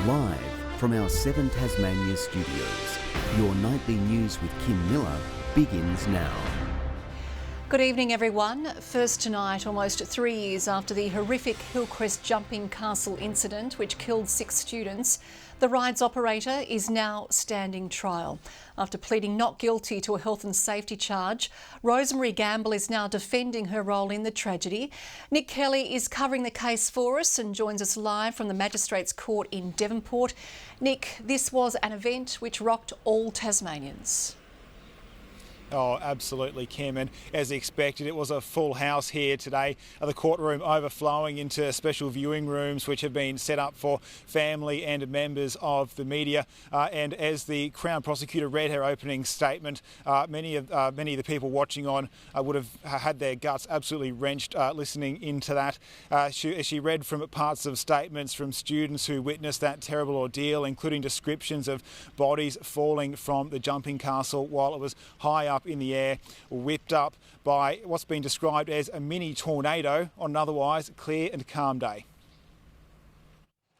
Live from our 7 Tasmania studios, your nightly news with Kim Miller begins now. Good evening, everyone. First tonight, almost 3 years after the horrific Hillquest jumping castle incident which killed 6 students, the ride's operator is now standing trial. After pleading not guilty to a health and safety charge, Rosemary Gamble is now defending her role in the tragedy. Nick Kelly is covering the case for us and joins us live from the Magistrates Court in Devonport. Nick, this was an event which rocked all Tasmanians. Oh, absolutely, Kim. And as expected, it was a full house here today. The courtroom overflowing into special viewing rooms which have been set up for family and members of the media. And as the Crown Prosecutor read her opening statement, many of the people watching on would have had their guts absolutely wrenched listening into that. She read from parts of statements from students who witnessed that terrible ordeal, including descriptions of bodies falling from the jumping castle while it was high up in the air, whipped up by what's been described as a mini tornado on an otherwise clear and calm day.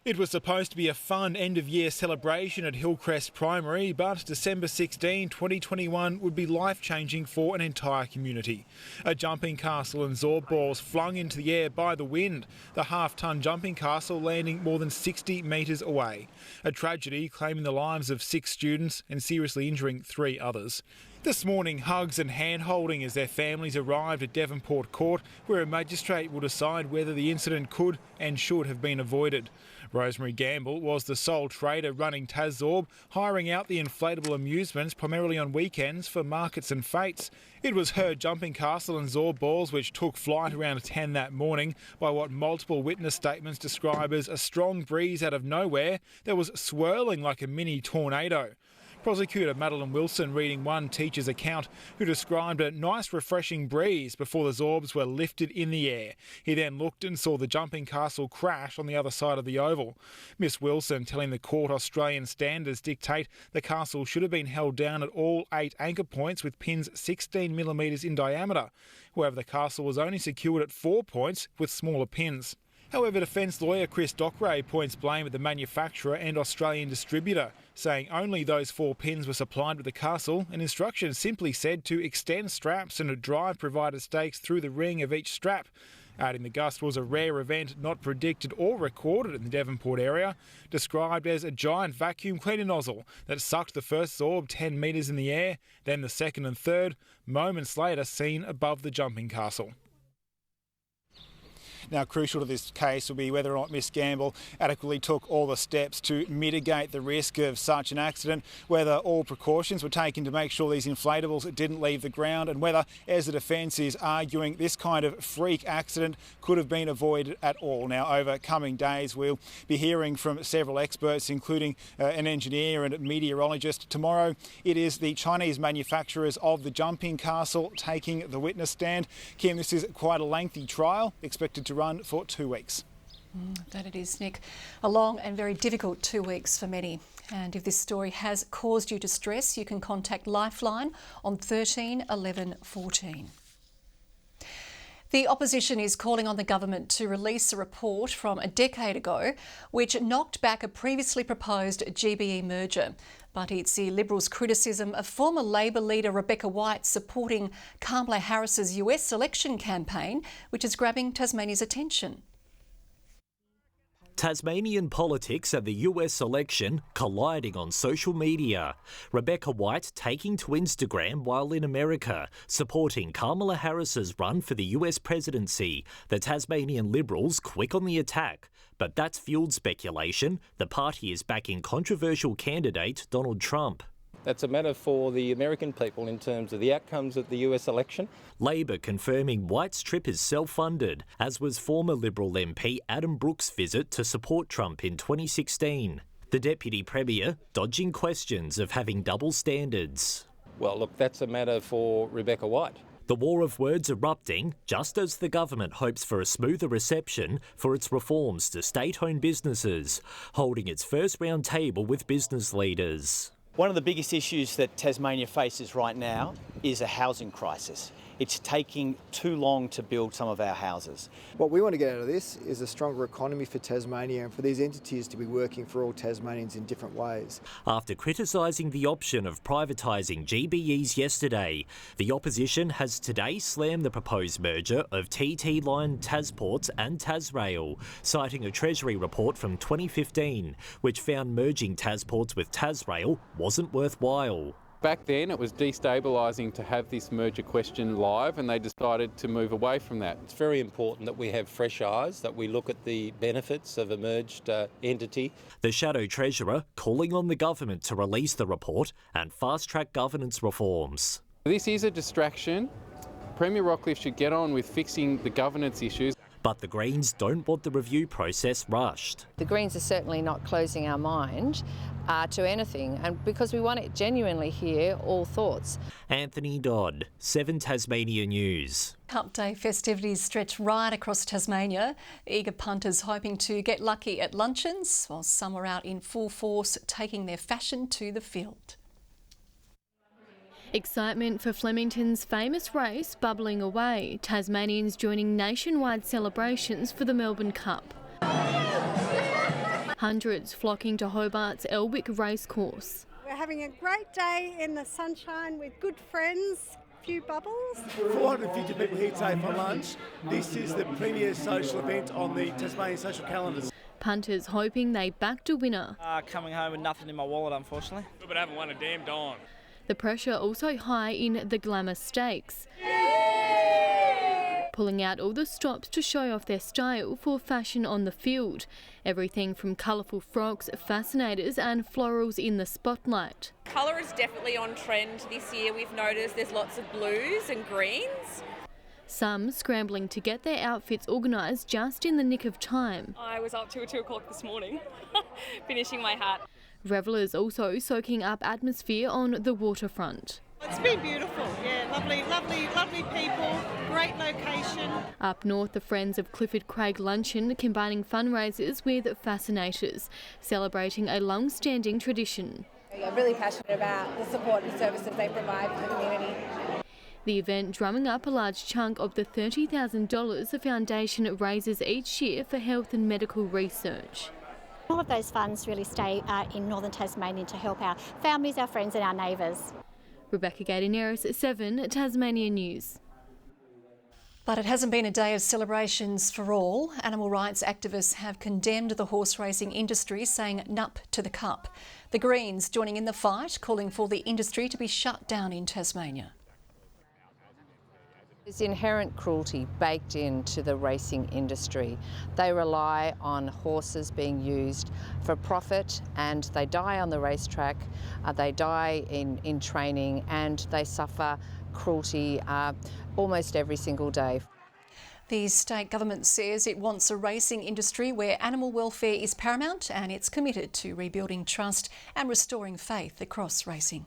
It was supposed to be a fun end-of-year celebration at Hillquest Primary, but December 16, 2021 would be life-changing for an entire community. A jumping castle and zorb balls flung into the air by the wind, the half-ton jumping castle landing more than 60 metres away. A tragedy claiming the lives of 6 students and seriously injuring 3 others. This morning, hugs and hand-holding as their families arrived at Devonport Court, where a magistrate will decide whether the incident could and should have been avoided. Rosemary Gamble was the sole trader running TasZorb, hiring out the inflatable amusements primarily on weekends for markets and fetes. It was her jumping castle and zorb balls which took flight around 10 that morning by what multiple witness statements describe as a strong breeze out of nowhere that was swirling like a mini tornado. Prosecutor Madeline Wilson reading one teacher's account who described a nice refreshing breeze before the zorbs were lifted in the air. He then looked and saw the jumping castle crash on the other side of the oval. Miss Wilson telling the court Australian standards dictate the castle should have been held down at all 8 anchor points with pins 16 millimetres in diameter. However, the castle was only secured at 4 points with smaller pins. However, defence lawyer Chris Dockeray points blame at the manufacturer and Australian distributor, saying only those 4 pins were supplied with the castle and instructions simply said to extend straps and to drive provided stakes through the ring of each strap. Adding the gust was a rare event not predicted or recorded in the Devonport area, described as a giant vacuum cleaner nozzle that sucked the first zorb 10 metres in the air, then the second and third, moments later seen above the jumping castle. Now, crucial to this case will be whether or not Miss Gamble adequately took all the steps to mitigate the risk of such an accident, whether all precautions were taken to make sure these inflatables didn't leave the ground, and whether, as the defence is arguing, this kind of freak accident could have been avoided at all. Now, over coming days, we'll be hearing from several experts, including an engineer and a meteorologist. Tomorrow, it is the Chinese manufacturers of the jumping castle taking the witness stand. Kim, this is quite a lengthy trial, expected to run for 2 weeks. That it is, Nick. A long and very difficult 2 weeks for many. And if this story has caused you distress, you can contact Lifeline on 13 11 14. The opposition is calling on the government to release a report from a decade ago which knocked back a previously proposed GBE merger. But it's the Liberals' criticism of former Labor leader Rebecca White supporting Kamala Harris's US election campaign, which is grabbing Tasmania's attention. Tasmanian politics and the US election colliding on social media. Rebecca White taking to Instagram while in America, supporting Kamala Harris's run for the US presidency. The Tasmanian Liberals quick on the attack. But that's fueled speculation. The party is backing controversial candidate Donald Trump. That's a matter for the American people in terms of the outcomes of the US election. Labor confirming White's trip is self-funded, as was former Liberal MP Adam Brooks' visit to support Trump in 2016. The Deputy Premier dodging questions of having double standards. Well, look, that's a matter for Rebecca White. The war of words erupting just as the government hopes for a smoother reception for its reforms to state-owned businesses, holding its first round table with business leaders. One of the biggest issues that Tasmania faces right now is a housing crisis. it's taking too long to build some of our houses. What we want to get out of this is a stronger economy for Tasmania and for these entities to be working for all Tasmanians in different ways. After criticising the option of privatising GBEs yesterday, the opposition has today slammed the proposed merger of TT Line, Tasports and Tasrail, citing a Treasury report from 2015, which found merging Tasports with Tasrail wasn't worthwhile. Back then it was destabilising to have this merger question live, and they decided to move away from that. It's very important that we have fresh eyes, that we look at the benefits of a merged entity. The Shadow Treasurer calling on the government to release the report and fast-track governance reforms. This is a distraction. Premier Rockcliffe should get on with fixing the governance issues. But the Greens don't want the review process rushed. The Greens are certainly not closing our mind to anything, and because we want to genuinely hear all thoughts. Anthony Dodd, 7 Tasmania News. Cup Day festivities stretch right across Tasmania. Eager punters hoping to get lucky at luncheons, while some are out in full force taking their fashion to the field. Excitement for Flemington's famous race bubbling away. Tasmanians joining nationwide celebrations for the Melbourne Cup. Hundreds flocking to Hobart's Elwick racecourse. We're having a great day in the sunshine with good friends, a few bubbles. 450 people here today for lunch. This is the premier social event on the Tasmanian social calendars. Punters hoping they backed a winner. Coming home with nothing in my wallet, unfortunately. But I haven't won a damn dime. The pressure also high in the Glamour Stakes. Pulling out all the stops to show off their style for fashion on the field. Everything from colourful frocks, fascinators and florals in the spotlight. Colour is definitely on trend this year. We've noticed there's lots of blues and greens. Some scrambling to get their outfits organised just in the nick of time. I was up till 2 o'clock this morning, finishing my hat. Revellers also soaking up atmosphere on the waterfront. It's been beautiful, yeah, lovely people, great location. Up north, the Friends of Clifford Craig Luncheon combining fundraisers with fascinators, celebrating a long-standing tradition. I'm really passionate about the support and services they provide for the community. The event drumming up a large chunk of the $30,000 the foundation raises each year for health and medical research. All of those funds really stay in northern Tasmania to help our families, our friends and our neighbours. Rebecca Gatineris, 7 Tasmania News. But it hasn't been a day of celebrations for all. Animal rights activists have condemned the horse racing industry, saying nup to the cup. The Greens joining in the fight, calling for the industry to be shut down in Tasmania. There's inherent cruelty baked into the racing industry. They rely on horses being used for profit, and they die on the racetrack, they die in training, and they suffer cruelty almost every single day. The state government says it wants a racing industry where animal welfare is paramount, and it's committed to rebuilding trust and restoring faith across racing.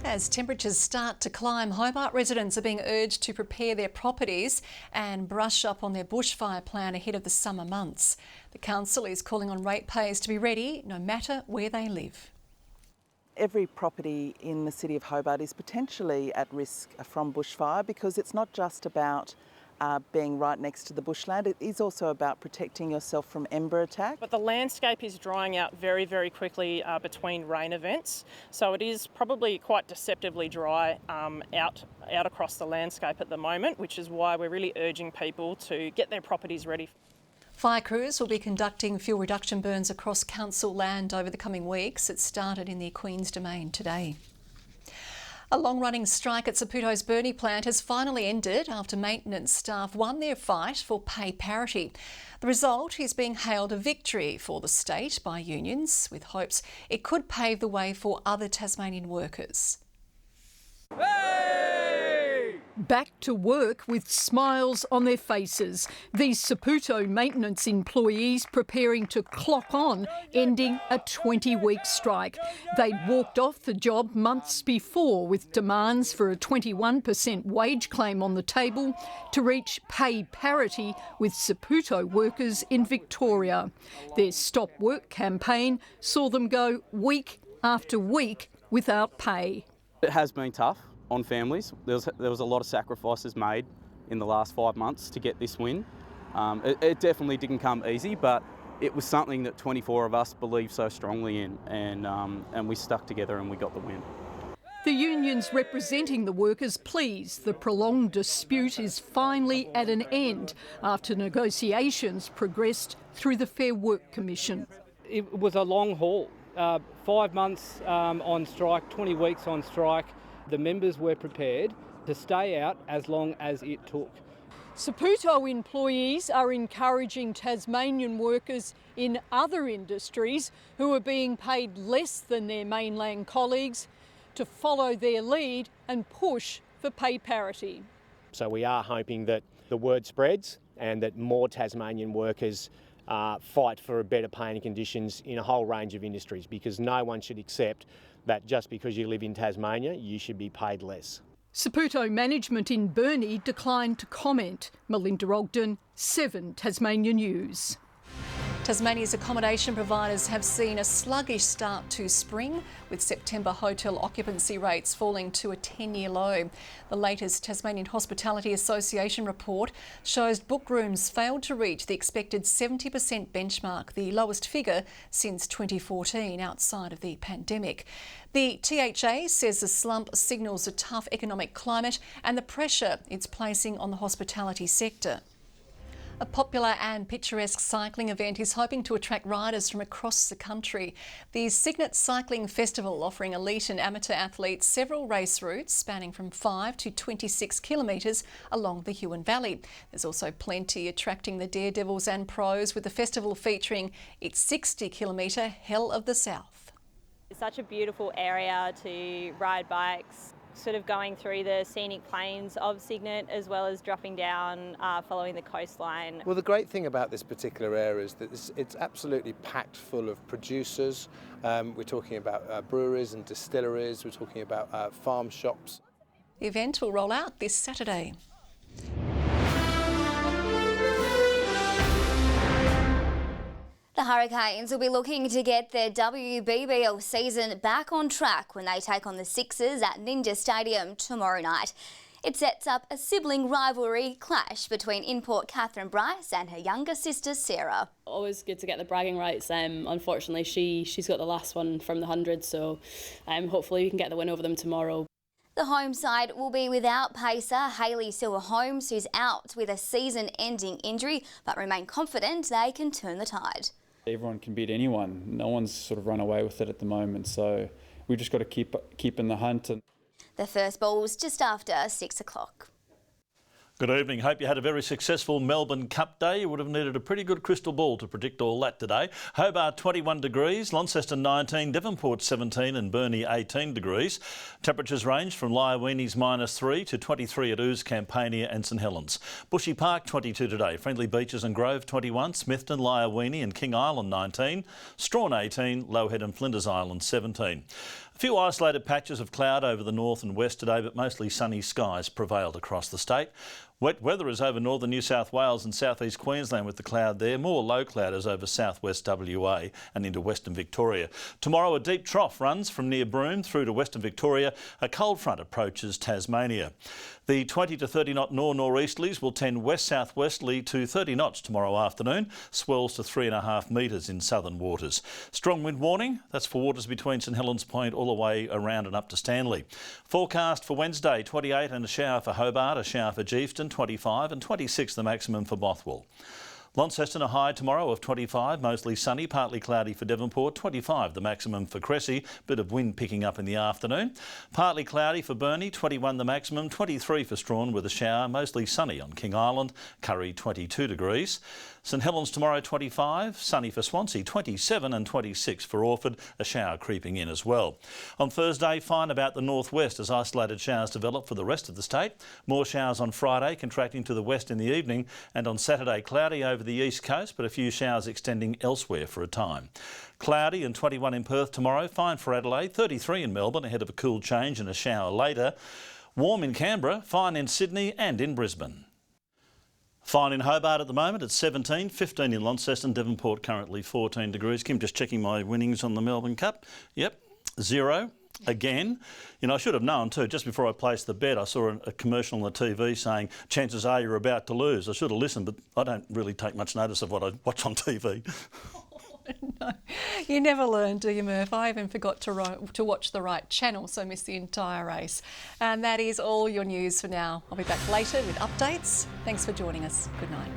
As temperatures start to climb, Hobart residents are being urged to prepare their properties and brush up on their bushfire plan ahead of the summer months. The council is calling on ratepayers to be ready no matter where they live. Every property in the city of Hobart is potentially at risk from bushfire, because it's not just about being right next to the bushland. It is also about protecting yourself from ember attack. But the landscape is drying out very, very quickly between rain events, so it is probably quite deceptively dry out across the landscape at the moment, which is why we're really urging people to get their properties ready. Fire crews will be conducting fuel reduction burns across council land over the coming weeks. It started in the Queen's Domain today. A long-running strike at Saputo's Burnie plant has finally ended after maintenance staff won their fight for pay parity. The result is being hailed a victory for the state by unions, with hopes it could pave the way for other Tasmanian workers. Back to work with smiles on their faces. These Saputo maintenance employees preparing to clock on, ending a 20-week strike. They'd walked off the job months before with demands for a 21% wage claim on the table to reach pay parity with Saputo workers in Victoria. Their Stop Work campaign saw them go week after week without pay. It has been tough on families. There was a lot of sacrifices made in the last 5 months to get this win. It definitely didn't come easy, but it was something that 24 of us believed so strongly in, and we stuck together and we got the win. The unions representing the workers pleased the prolonged dispute is finally at an end after negotiations progressed through the Fair Work Commission. It was a long haul, 5 months on strike, 20 weeks on strike. The members were prepared to stay out as long as it took. Saputo employees are encouraging Tasmanian workers in other industries who are being paid less than their mainland colleagues to follow their lead and push for pay parity. So we are hoping that the word spreads and that more Tasmanian workers fight for better pay and conditions in a whole range of industries, because no one should accept that just because you live in Tasmania you should be paid less. Saputo management in Burnie declined to comment. Melinda Ogden, 7 Tasmania News. Tasmania's accommodation providers have seen a sluggish start to spring, with September hotel occupancy rates falling to a 10-year low. The latest Tasmanian Hospitality Association report shows book rooms failed to reach the expected 70% benchmark, the lowest figure since 2014 outside of the pandemic. The THA says the slump signals a tough economic climate and the pressure it's placing on the hospitality sector. A popular and picturesque cycling event is hoping to attract riders from across the country. The Signet Cycling Festival offering elite and amateur athletes several race routes spanning from 5 to 26 kilometres along the Huon Valley. There's also plenty attracting the daredevils and pros, with the festival featuring its 60-kilometre Hell of the South. It's such a beautiful area to ride bikes, sort of going through the scenic plains of Signet as well as dropping down following the coastline. Well, the great thing about this particular area is that it's absolutely packed full of producers. We're talking about breweries and distilleries, we're talking about farm shops. The event will roll out this Saturday. The Hurricanes will be looking to get their WBBL season back on track when they take on the Sixers at Ninja Stadium tomorrow night. It sets up a sibling rivalry clash between import Catherine Bryce and her younger sister Sarah. Always good to get the bragging rights. Unfortunately, she's got the last one from the 100, so hopefully we can get the win over them tomorrow. The home side will be without pacer Hayley Silver-Holmes, who's out with a season-ending injury, but remain confident they can turn the tide. Everyone can beat anyone. No one's sort of run away with it at the moment, so we've just got to keep in the hunt. The first ball's just after 6 o'clock. Good evening. Hope you had a very successful Melbourne Cup day. You would have needed a pretty good crystal ball to predict all that today. Hobart 21 degrees, Launceston 19, Devonport 17 and Burnie 18 degrees. Temperatures range from Lyoweeny's -3 to 23 at Ouse, Campania and St Helens. Bushy Park 22 today, Friendly Beaches and Grove 21, Smithton, Lyoweeny and King Island 19, Strawn 18, Low Head and Flinders Island 17. A few isolated patches of cloud over the north and west today, but mostly sunny skies prevailed across the state. Wet weather is over northern New South Wales and southeast Queensland with the cloud there. More low cloud is over southwest WA and into western Victoria. Tomorrow a deep trough runs from near Broome through to western Victoria. A cold front approaches Tasmania. The 20 to 30 knot nor'easterlies will tend west-southwesterly to 30 knots tomorrow afternoon. Swells to 3.5 metres in southern waters. Strong wind warning, that's for waters between St Helens Point all the way around and up to Stanley. Forecast for Wednesday, 28 and a shower for Hobart, a shower for Geefton, 25 and 26 the maximum for Bothwell. Launceston a high tomorrow of 25, mostly sunny, partly cloudy for Devonport, 25 the maximum for Cressy, bit of wind picking up in the afternoon. Partly cloudy for Burnie, 21 the maximum, 23 for Strawn with a shower, mostly sunny on King Island, Curry 22 degrees. St Helens tomorrow 25, sunny for Swansea 27 and 26 for Orford, a shower creeping in as well. On Thursday, fine about the northwest as isolated showers develop for the rest of the state. More showers on Friday, contracting to the west in the evening, and on Saturday cloudy over the east coast, but a few showers extending elsewhere for a time. Cloudy and 21 in Perth tomorrow, fine for Adelaide, 33 in Melbourne ahead of a cool change and a shower later. Warm in Canberra, fine in Sydney and in Brisbane. Fine in Hobart at the moment at 17, 15 in Launceston, Devonport currently 14 degrees. Kim, just checking my winnings on the Melbourne Cup. Yep. 0 again. You know, I should have known too. Just before I placed the bet, I saw a commercial on the TV saying, chances are you're about to lose. I should have listened, but I don't really take much notice of what I watch on TV. No, you never learn, do you, Murph? I even forgot to watch the right channel, so missed the entire race. And that is all your news for now. I'll be back later with updates. Thanks for joining us. Good night.